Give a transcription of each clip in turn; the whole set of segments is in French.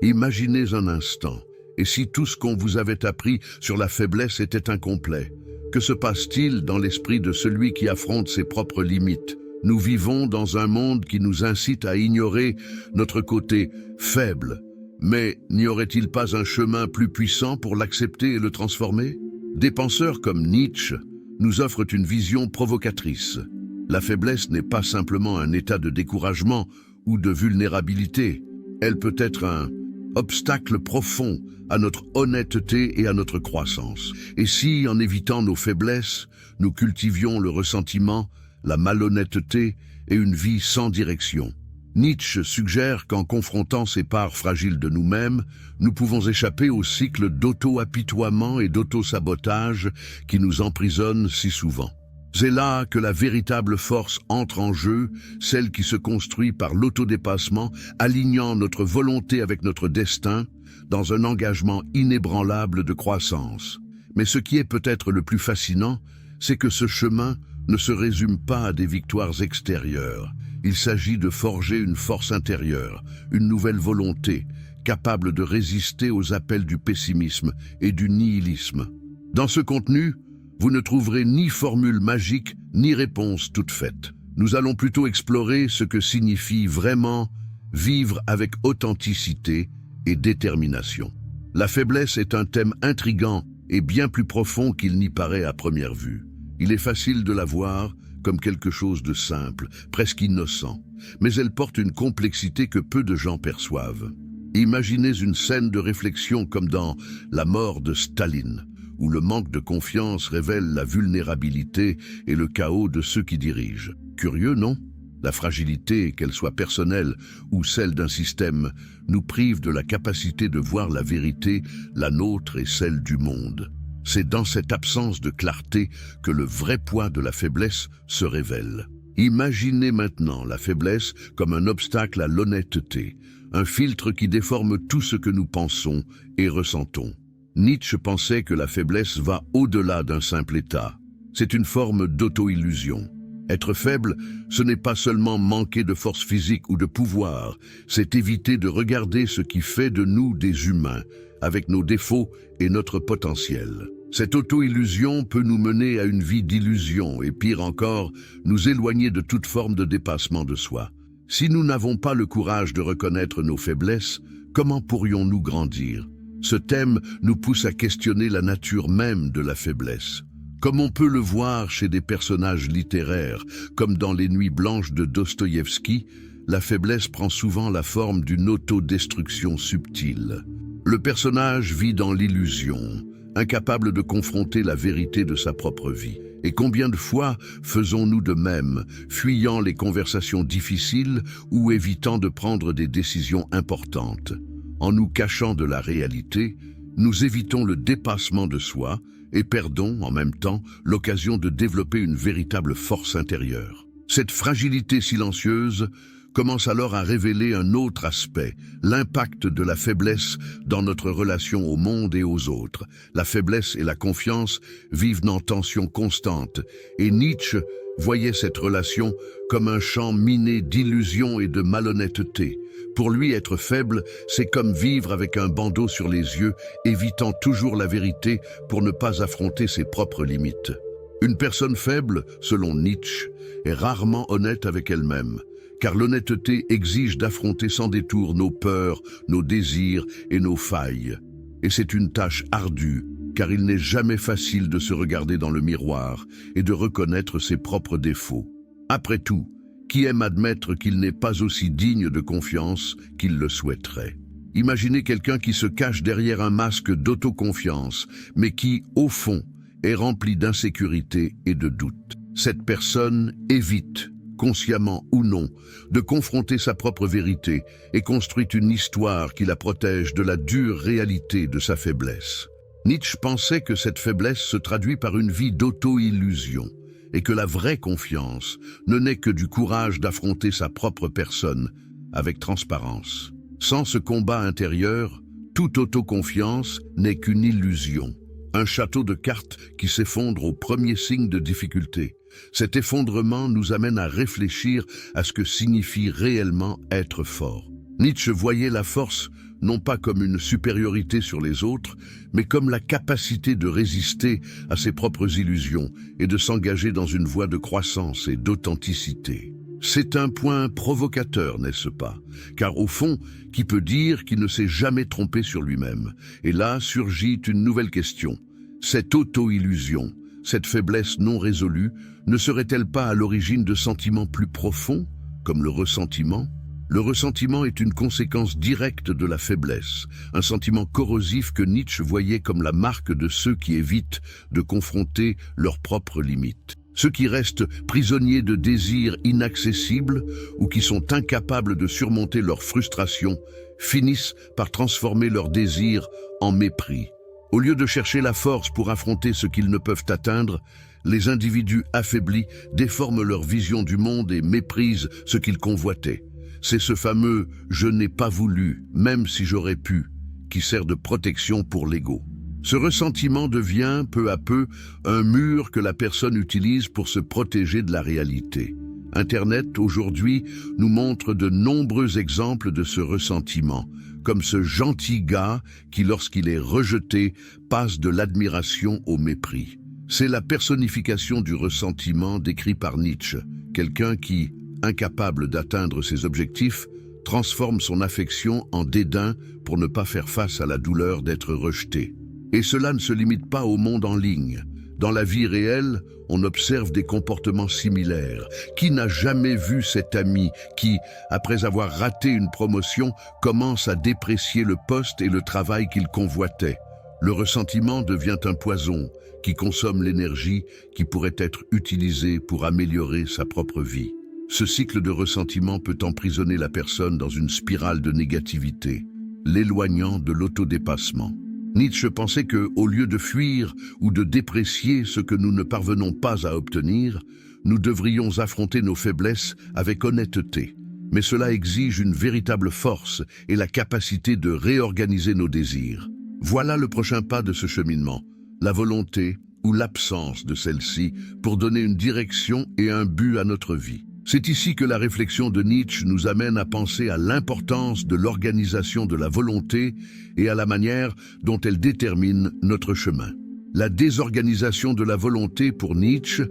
Imaginez un instant, et si tout ce qu'on vous avait appris sur la faiblesse était incomplet? Que se passe-t-il dans l'esprit de celui qui affronte ses propres limites? Nous vivons dans un monde qui nous incite à ignorer notre côté faible. Mais n'y aurait-il pas un chemin plus puissant pour l'accepter et le transformer? Des penseurs comme Nietzsche nous offrent une vision provocatrice. La faiblesse n'est pas simplement un état de découragement ou de vulnérabilité. Elle peut être un obstacle profond à notre honnêteté et à notre croissance. Et si, en évitant nos faiblesses, nous cultivions le ressentiment, la malhonnêteté et une vie sans direction? Nietzsche suggère qu'en confrontant ces parts fragiles de nous-mêmes, nous pouvons échapper au cycle d'auto-apitoiement et d'auto-sabotage qui nous emprisonne si souvent. C'est là que la véritable force entre en jeu, celle qui se construit par l'autodépassement, alignant notre volonté avec notre destin, dans un engagement inébranlable de croissance. Mais ce qui est peut-être le plus fascinant, c'est que ce chemin ne se résume pas à des victoires extérieures. Il s'agit de forger une force intérieure, une nouvelle volonté, capable de résister aux appels du pessimisme et du nihilisme. Dans ce contenu, vous ne trouverez ni formule magique, ni réponse toute faite. Nous allons plutôt explorer ce que signifie vraiment vivre avec authenticité et détermination. La faiblesse est un thème intrigant et bien plus profond qu'il n'y paraît à première vue. Il est facile de la voir comme quelque chose de simple, presque innocent, mais elle porte une complexité que peu de gens perçoivent. Imaginez une scène de réflexion comme dans La mort de Staline, où le manque de confiance révèle la vulnérabilité et le chaos de ceux qui dirigent. Curieux, non? La fragilité, qu'elle soit personnelle ou celle d'un système, nous prive de la capacité de voir la vérité, la nôtre et celle du monde. C'est dans cette absence de clarté que le vrai poids de la faiblesse se révèle. Imaginez maintenant la faiblesse comme un obstacle à l'honnêteté, un filtre qui déforme tout ce que nous pensons et ressentons. Nietzsche pensait que la faiblesse va au-delà d'un simple état. C'est une forme d'auto-illusion. Être faible, ce n'est pas seulement manquer de force physique ou de pouvoir, c'est éviter de regarder ce qui fait de nous des humains, avec nos défauts et notre potentiel. Cette auto-illusion peut nous mener à une vie d'illusion et, pire encore, nous éloigner de toute forme de dépassement de soi. Si nous n'avons pas le courage de reconnaître nos faiblesses, comment pourrions-nous grandir? Ce thème nous pousse à questionner la nature même de la faiblesse. Comme on peut le voir chez des personnages littéraires, comme dans Les Nuits blanches de Dostoïevski, la faiblesse prend souvent la forme d'une autodestruction subtile. Le personnage vit dans l'illusion, incapable de confronter la vérité de sa propre vie. Et combien de fois faisons-nous de même, fuyant les conversations difficiles ou évitant de prendre des décisions importantes? En nous cachant de la réalité, nous évitons le dépassement de soi et perdons, en même temps, l'occasion de développer une véritable force intérieure. Cette fragilité silencieuse commence alors à révéler un autre aspect, l'impact de la faiblesse dans notre relation au monde et aux autres. La faiblesse et la confiance vivent en tension constante, et Nietzsche voyait cette relation comme un champ miné d'illusions et de malhonnêteté. Pour lui, être faible, c'est comme vivre avec un bandeau sur les yeux, évitant toujours la vérité pour ne pas affronter ses propres limites. Une personne faible, selon Nietzsche, est rarement honnête avec elle-même, car l'honnêteté exige d'affronter sans détour nos peurs, nos désirs et nos failles. Et c'est une tâche ardue, car il n'est jamais facile de se regarder dans le miroir et de reconnaître ses propres défauts. Après tout, qui aime admettre qu'il n'est pas aussi digne de confiance qu'il le souhaiterait? Imaginez quelqu'un qui se cache derrière un masque d'autoconfiance, mais qui, au fond, est rempli d'insécurité et de doute. Cette personne évite, consciemment ou non, de confronter sa propre vérité et construit une histoire qui la protège de la dure réalité de sa faiblesse. Nietzsche pensait que cette faiblesse se traduit par une vie d'auto-illusion et que la vraie confiance ne naît que du courage d'affronter sa propre personne avec transparence. Sans ce combat intérieur, toute autoconfiance n'est qu'une illusion, un château de cartes qui s'effondre au premier signe de difficulté. Cet effondrement nous amène à réfléchir à ce que signifie réellement être fort. Nietzsche voyait la force non pas comme une supériorité sur les autres, mais comme la capacité de résister à ses propres illusions et de s'engager dans une voie de croissance et d'authenticité. C'est un point provocateur, n'est-ce pas? Car au fond, qui peut dire qu'il ne s'est jamais trompé sur lui-même? Et là surgit une nouvelle question. Cette auto-illusion, cette faiblesse non résolue, ne serait-elle pas à l'origine de sentiments plus profonds, comme le ressentiment? Le ressentiment est une conséquence directe de la faiblesse, un sentiment corrosif que Nietzsche voyait comme la marque de ceux qui évitent de confronter leurs propres limites. Ceux qui restent prisonniers de désirs inaccessibles ou qui sont incapables de surmonter leurs frustrations finissent par transformer leurs désirs en mépris. Au lieu de chercher la force pour affronter ce qu'ils ne peuvent atteindre, les individus affaiblis déforment leur vision du monde et méprisent ce qu'ils convoitaient. C'est ce fameux « je n'ai pas voulu, même si j'aurais pu » qui sert de protection pour l'ego. Ce ressentiment devient peu à peu un mur que la personne utilise pour se protéger de la réalité. Internet, aujourd'hui, nous montre de nombreux exemples de ce ressentiment, comme ce gentil gars qui, lorsqu'il est rejeté, passe de l'admiration au mépris. C'est la personnification du ressentiment décrit par Nietzsche, quelqu'un qui, incapable d'atteindre ses objectifs, transforme son affection en dédain pour ne pas faire face à la douleur d'être rejeté. Et cela ne se limite pas au monde en ligne. Dans la vie réelle, on observe des comportements similaires. Qui n'a jamais vu cet ami qui, après avoir raté une promotion, commence à déprécier le poste et le travail qu'il convoitait? Le ressentiment devient un poison qui consomme l'énergie qui pourrait être utilisée pour améliorer sa propre vie. Ce cycle de ressentiment peut emprisonner la personne dans une spirale de négativité, l'éloignant de l'autodépassement. Nietzsche pensait que, au lieu de fuir ou de déprécier ce que nous ne parvenons pas à obtenir, nous devrions affronter nos faiblesses avec honnêteté. Mais cela exige une véritable force et la capacité de réorganiser nos désirs. Voilà le prochain pas de ce cheminement, la volonté ou l'absence de celle-ci pour donner une direction et un but à notre vie. C'est ici que la réflexion de Nietzsche nous amène à penser à l'importance de l'organisation de la volonté et à la manière dont elle détermine notre chemin. La désorganisation de la volonté pour Nietzsche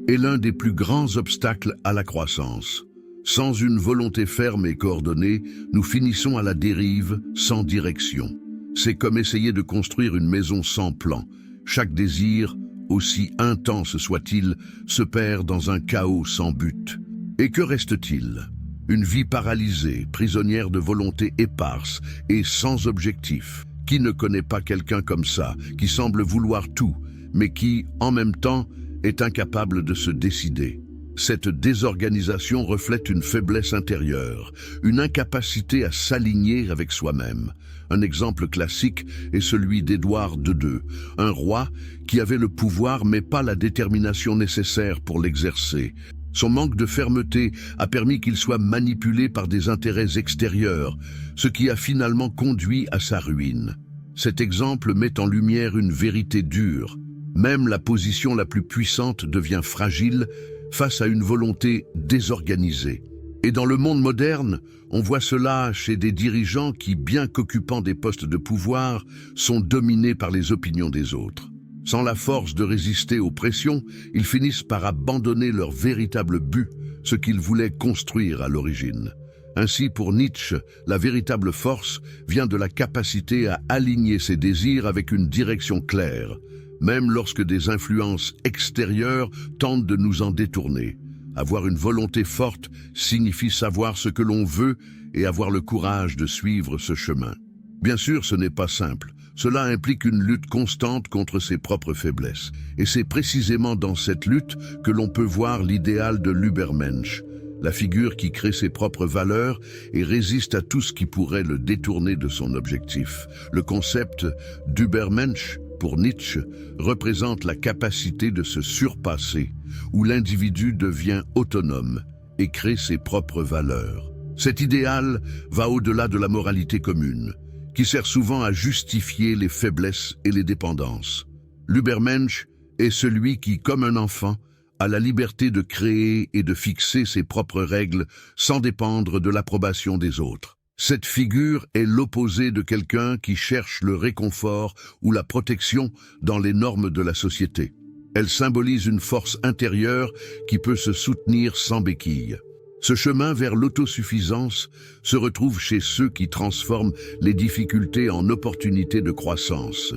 est l'un des plus grands obstacles à la croissance. Sans une volonté ferme et coordonnée, nous finissons à la dérive, sans direction. C'est comme essayer de construire une maison sans plan. Chaque désir, aussi intense soit-il, se perd dans un chaos sans but. Et que reste-t-il? Une vie paralysée, prisonnière de volonté éparse et sans objectif. Qui ne connaît pas quelqu'un comme ça, qui semble vouloir tout, mais qui, en même temps, est incapable de se décider? Cette désorganisation reflète une faiblesse intérieure, une incapacité à s'aligner avec soi-même. Un exemple classique est celui d'Édouard II, un roi qui avait le pouvoir mais pas la détermination nécessaire pour l'exercer. Son manque de fermeté a permis qu'il soit manipulé par des intérêts extérieurs, ce qui a finalement conduit à sa ruine. Cet exemple met en lumière une vérité dure. Même la position la plus puissante devient fragile face à une volonté désorganisée. Et dans le monde moderne, on voit cela chez des dirigeants qui, bien qu'occupant des postes de pouvoir, sont dominés par les opinions des autres. Sans la force de résister aux pressions, ils finissent par abandonner leur véritable but, ce qu'ils voulaient construire à l'origine. Ainsi, pour Nietzsche, la véritable force vient de la capacité à aligner ses désirs avec une direction claire, même lorsque des influences extérieures tentent de nous en détourner. Avoir une volonté forte signifie savoir ce que l'on veut et avoir le courage de suivre ce chemin. Bien sûr, ce n'est pas simple. Cela implique une lutte constante contre ses propres faiblesses. Et c'est précisément dans cette lutte que l'on peut voir l'idéal de l'Übermensch, la figure qui crée ses propres valeurs et résiste à tout ce qui pourrait le détourner de son objectif. Le concept d'Übermensch, pour Nietzsche, représente la capacité de se surpasser, où l'individu devient autonome et crée ses propres valeurs. Cet idéal va au-delà de la moralité commune, qui sert souvent à justifier les faiblesses et les dépendances. L'Übermensch est celui qui, comme un enfant, a la liberté de créer et de fixer ses propres règles sans dépendre de l'approbation des autres. Cette figure est l'opposé de quelqu'un qui cherche le réconfort ou la protection dans les normes de la société. Elle symbolise une force intérieure qui peut se soutenir sans béquille. Ce chemin vers l'autosuffisance se retrouve chez ceux qui transforment les difficultés en opportunités de croissance.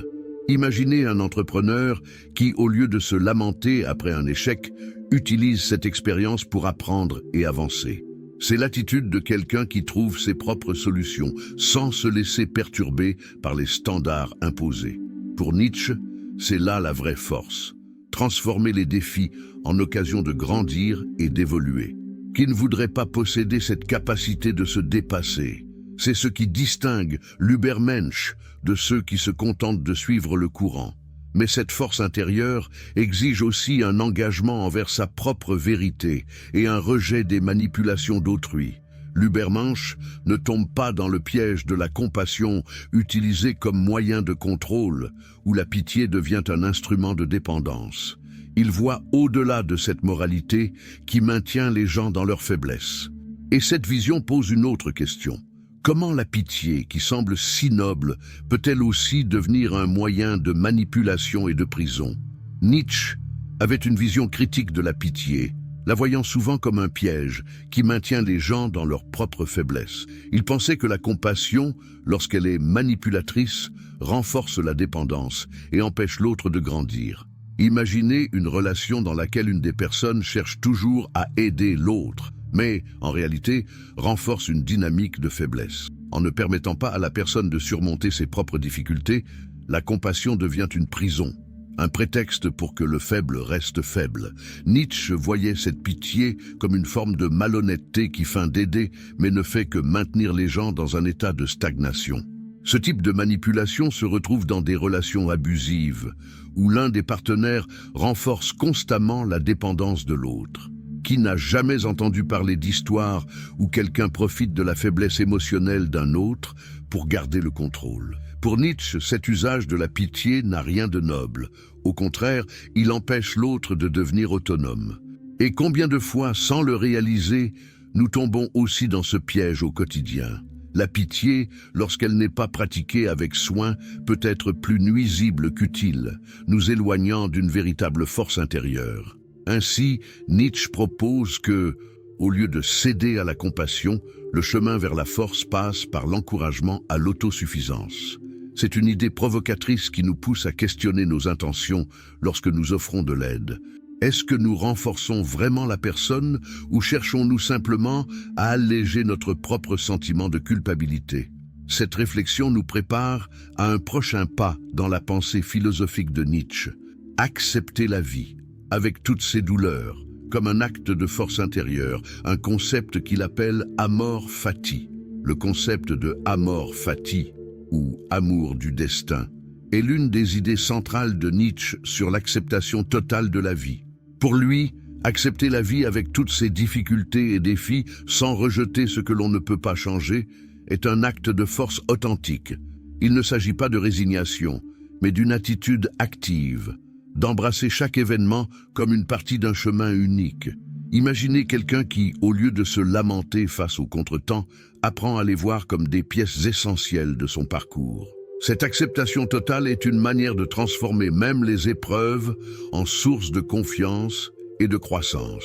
Imaginez un entrepreneur qui, au lieu de se lamenter après un échec, utilise cette expérience pour apprendre et avancer. C'est l'attitude de quelqu'un qui trouve ses propres solutions, sans se laisser perturber par les standards imposés. Pour Nietzsche, c'est là la vraie force. Transformer les défis en occasion de grandir et d'évoluer. Qui ne voudrait pas posséder cette capacité de se dépasser? C'est ce qui distingue l'Ubermensch de ceux qui se contentent de suivre le courant. Mais cette force intérieure exige aussi un engagement envers sa propre vérité et un rejet des manipulations d'autrui. L'Ubermensch ne tombe pas dans le piège de la compassion utilisée comme moyen de contrôle, où la pitié devient un instrument de dépendance. Il voit au-delà de cette moralité qui maintient les gens dans leur faiblesse. Et cette vision pose une autre question. Comment la pitié, qui semble si noble, peut-elle aussi devenir un moyen de manipulation et de prison? Nietzsche avait une vision critique de la pitié, la voyant souvent comme un piège qui maintient les gens dans leur propre faiblesse. Il pensait que la compassion, lorsqu'elle est manipulatrice, renforce la dépendance et empêche l'autre de grandir. Imaginez une relation dans laquelle une des personnes cherche toujours à aider l'autre, mais, en réalité, renforce une dynamique de faiblesse. En ne permettant pas à la personne de surmonter ses propres difficultés, la compassion devient une prison, un prétexte pour que le faible reste faible. Nietzsche voyait cette pitié comme une forme de malhonnêteté qui feint d'aider, mais ne fait que maintenir les gens dans un état de stagnation. Ce type de manipulation se retrouve dans des relations abusives, où l'un des partenaires renforce constamment la dépendance de l'autre. Qui n'a jamais entendu parler d'histoires où quelqu'un profite de la faiblesse émotionnelle d'un autre pour garder le contrôle? Pour Nietzsche, cet usage de la pitié n'a rien de noble. Au contraire, il empêche l'autre de devenir autonome. Et combien de fois, sans le réaliser, nous tombons aussi dans ce piège au quotidien? La pitié, lorsqu'elle n'est pas pratiquée avec soin, peut être plus nuisible qu'utile, nous éloignant d'une véritable force intérieure. Ainsi, Nietzsche propose que, au lieu de céder à la compassion, le chemin vers la force passe par l'encouragement à l'autosuffisance. C'est une idée provocatrice qui nous pousse à questionner nos intentions lorsque nous offrons de l'aide. Est-ce que nous renforçons vraiment la personne ou cherchons-nous simplement à alléger notre propre sentiment de culpabilité? Cette réflexion nous prépare à un prochain pas dans la pensée philosophique de Nietzsche. Accepter la vie, avec toutes ses douleurs, comme un acte de force intérieure, un concept qu'il appelle amor fati. Le concept de amor fati, ou amour du destin, est l'une des idées centrales de Nietzsche sur l'acceptation totale de la vie. Pour lui, accepter la vie avec toutes ses difficultés et défis sans rejeter ce que l'on ne peut pas changer est un acte de force authentique. Il ne s'agit pas de résignation, mais d'une attitude active, d'embrasser chaque événement comme une partie d'un chemin unique. Imaginez quelqu'un qui, au lieu de se lamenter face aux contretemps, apprend à les voir comme des pièces essentielles de son parcours. Cette acceptation totale est une manière de transformer même les épreuves en source de confiance et de croissance.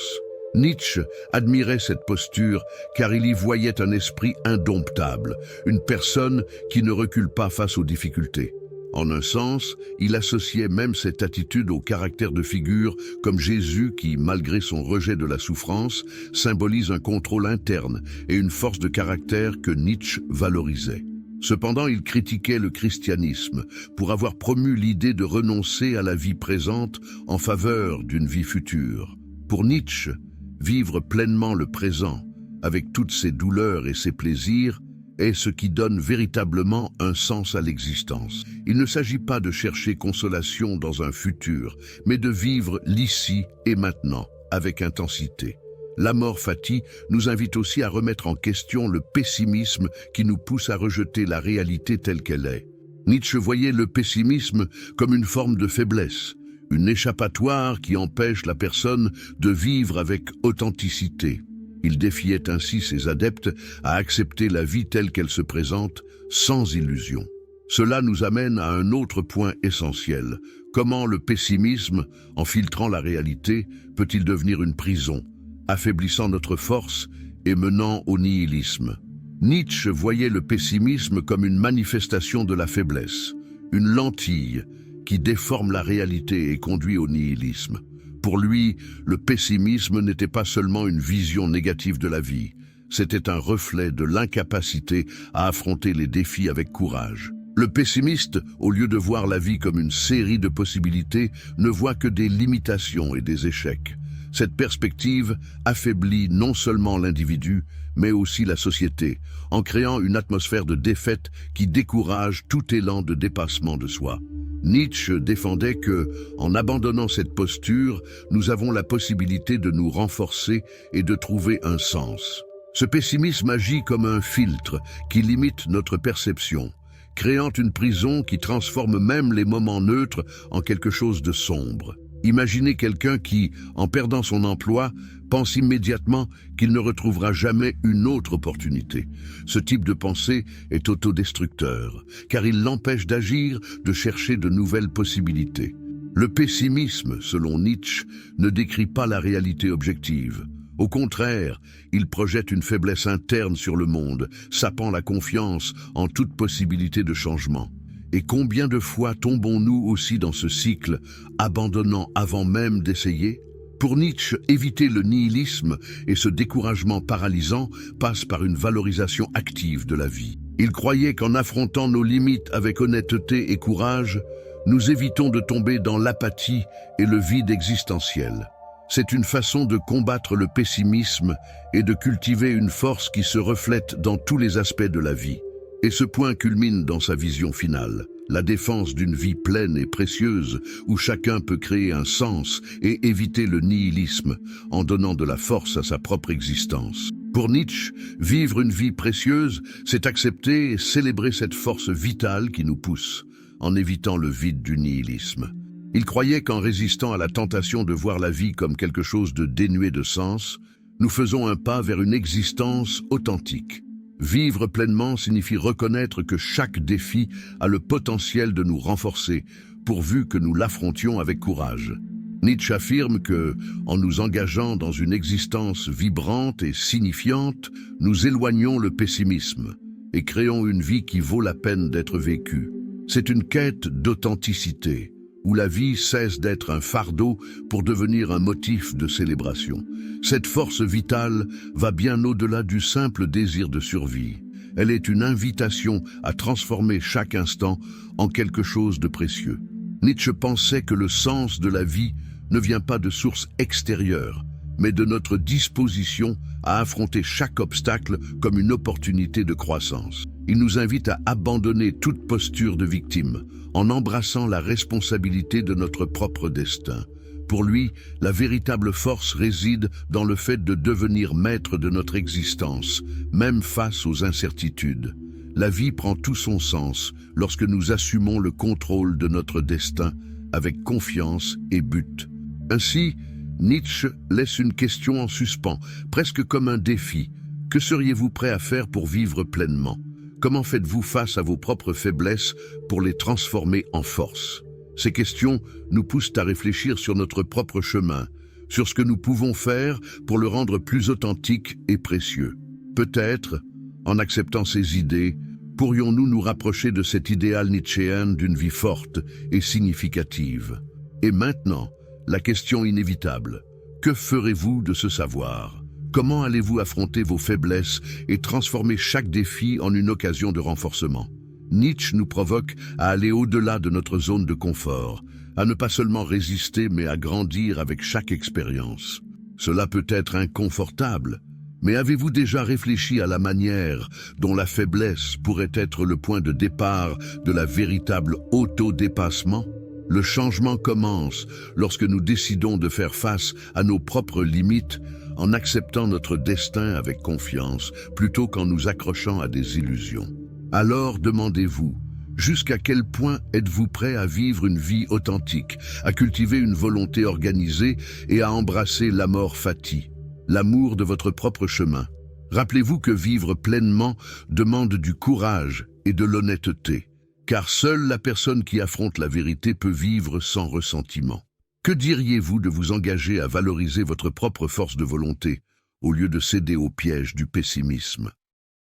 Nietzsche admirait cette posture car il y voyait un esprit indomptable, une personne qui ne recule pas face aux difficultés. En un sens, il associait même cette attitude au caractère de figure comme Jésus qui, malgré son rejet de la souffrance, symbolise un contrôle interne et une force de caractère que Nietzsche valorisait. Cependant, il critiquait le christianisme pour avoir promu l'idée de renoncer à la vie présente en faveur d'une vie future. Pour Nietzsche, vivre pleinement le présent, avec toutes ses douleurs et ses plaisirs, est ce qui donne véritablement un sens à l'existence. Il ne s'agit pas de chercher consolation dans un futur, mais de vivre l'ici et maintenant, avec intensité. L'amor fati nous invite aussi à remettre en question le pessimisme qui nous pousse à rejeter la réalité telle qu'elle est. Nietzsche voyait le pessimisme comme une forme de faiblesse, une échappatoire qui empêche la personne de vivre avec authenticité. Il défiait ainsi ses adeptes à accepter la vie telle qu'elle se présente, sans illusion. Cela nous amène à un autre point essentiel. Comment le pessimisme, en filtrant la réalité, peut-il devenir une prison, affaiblissant notre force et menant au nihilisme? Nietzsche voyait le pessimisme comme une manifestation de la faiblesse, une lentille qui déforme la réalité et conduit au nihilisme. Pour lui, le pessimisme n'était pas seulement une vision négative de la vie, c'était un reflet de l'incapacité à affronter les défis avec courage. Le pessimiste, au lieu de voir la vie comme une série de possibilités, ne voit que des limitations et des échecs. Cette perspective affaiblit non seulement l'individu, mais aussi la société, en créant une atmosphère de défaite qui décourage tout élan de dépassement de soi. Nietzsche défendait que, en abandonnant cette posture, nous avons la possibilité de nous renforcer et de trouver un sens. Ce pessimisme agit comme un filtre qui limite notre perception, créant une prison qui transforme même les moments neutres en quelque chose de sombre. Imaginez quelqu'un qui, en perdant son emploi, pense immédiatement qu'il ne retrouvera jamais une autre opportunité. Ce type de pensée est autodestructeur, car il l'empêche d'agir, de chercher de nouvelles possibilités. Le pessimisme, selon Nietzsche, ne décrit pas la réalité objective. Au contraire, il projette une faiblesse interne sur le monde, sapant la confiance en toute possibilité de changement. Et combien de fois tombons-nous aussi dans ce cycle, abandonnant avant même d'essayer? Pour Nietzsche, éviter le nihilisme et ce découragement paralysant passe par une valorisation active de la vie. Il croyait qu'en affrontant nos limites avec honnêteté et courage, nous évitons de tomber dans l'apathie et le vide existentiel. C'est une façon de combattre le pessimisme et de cultiver une force qui se reflète dans tous les aspects de la vie. Et ce point culmine dans sa vision finale, la défense d'une vie pleine et précieuse où chacun peut créer un sens et éviter le nihilisme en donnant de la force à sa propre existence. Pour Nietzsche, vivre une vie précieuse, c'est accepter et célébrer cette force vitale qui nous pousse, en évitant le vide du nihilisme. Il croyait qu'en résistant à la tentation de voir la vie comme quelque chose de dénué de sens, nous faisons un pas vers une existence authentique. Vivre pleinement signifie reconnaître que chaque défi a le potentiel de nous renforcer, pourvu que nous l'affrontions avec courage. Nietzsche affirme que, en nous engageant dans une existence vibrante et signifiante, nous éloignons le pessimisme et créons une vie qui vaut la peine d'être vécue. C'est une quête d'authenticité, où la vie cesse d'être un fardeau pour devenir un motif de célébration. Cette force vitale va bien au-delà du simple désir de survie. Elle est une invitation à transformer chaque instant en quelque chose de précieux. Nietzsche pensait que le sens de la vie ne vient pas de sources extérieures, mais de notre disposition à affronter chaque obstacle comme une opportunité de croissance. Il nous invite à abandonner toute posture de victime, en embrassant la responsabilité de notre propre destin. Pour lui, la véritable force réside dans le fait de devenir maître de notre existence, même face aux incertitudes. La vie prend tout son sens lorsque nous assumons le contrôle de notre destin avec confiance et but. Ainsi, Nietzsche laisse une question en suspens, presque comme un défi. Que seriez-vous prêt à faire pour vivre pleinement? Comment faites-vous face à vos propres faiblesses pour les transformer en force? Ces questions nous poussent à réfléchir sur notre propre chemin, sur ce que nous pouvons faire pour le rendre plus authentique et précieux. Peut-être, en acceptant ces idées, pourrions-nous nous rapprocher de cet idéal nietzschéen d'une vie forte et significative. Et maintenant, la question inévitable, que ferez-vous de ce savoir? Comment allez-vous affronter vos faiblesses et transformer chaque défi en une occasion de renforcement? Nietzsche nous provoque à aller au-delà de notre zone de confort, à ne pas seulement résister mais à grandir avec chaque expérience. Cela peut être inconfortable, mais avez-vous déjà réfléchi à la manière dont la faiblesse pourrait être le point de départ de la véritable autodépassement? Le changement commence lorsque nous décidons de faire face à nos propres limites en acceptant notre destin avec confiance plutôt qu'en nous accrochant à des illusions. Alors demandez-vous, jusqu'à quel point êtes-vous prêt à vivre une vie authentique, à cultiver une volonté organisée et à embrasser l'amor fati? l'amour de votre propre chemin. Rappelez-vous que vivre pleinement demande du courage et de l'honnêteté, car seule la personne qui affronte la vérité peut vivre sans ressentiment. Que diriez-vous de vous engager à valoriser votre propre force de volonté, au lieu de céder au piège du pessimisme?